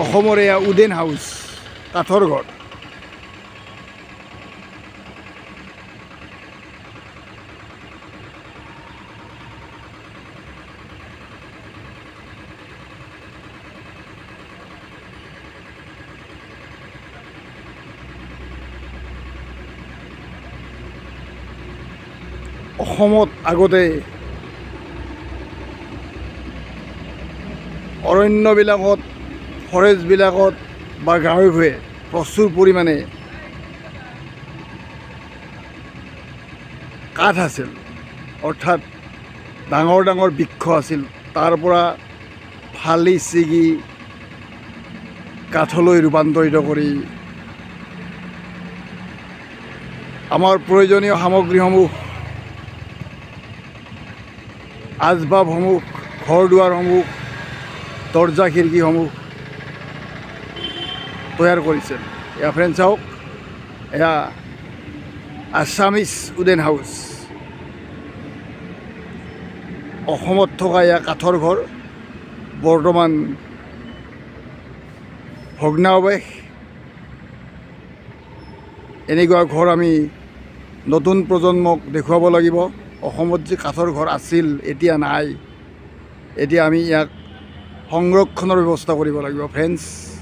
অসমৰ এয়া wooden house, কাঠৰ ঘৰ। অসমত আগতে অৰণ্যবিলাকত, ফৰেষ্টবিলাকত বা গাঁৱে ভূঞে প্ৰচুৰ পৰিমাণে কাঠ আছিল, অৰ্থাৎ ডাঙৰ ডাঙৰ বৃক্ষ আছিল। তাৰ পৰা ফালি ছিগি কাঠলৈ ৰূপান্তৰিত কৰি আমাৰ প্ৰয়োজনীয় সামগ্ৰীসমূহ, আচবাবসমূহ, ঘৰ দুৱাৰসমূহ, দৰ্জা খিৰিকীসমূহ তৈয়াৰ কৰিছিল। এয়া ফ্ৰেণ্ড চাওক, এয়া আছামিজ উডেন হাউচ। অসমত থকা এয়া কাঠৰ ঘৰ বৰ্তমান ভগ্নাৱশেষ। এনেকুৱা ঘৰ আমি নতুন প্ৰজন্মক দেখুৱাব লাগিব। অসমত যে কাঠৰ ঘৰ আছিল, এতিয়া নাই। এতিয়া আমি ইয়াক সংৰক্ষণৰ ব্যৱস্থা কৰিব লাগিব ফ্ৰেণ্ডছ।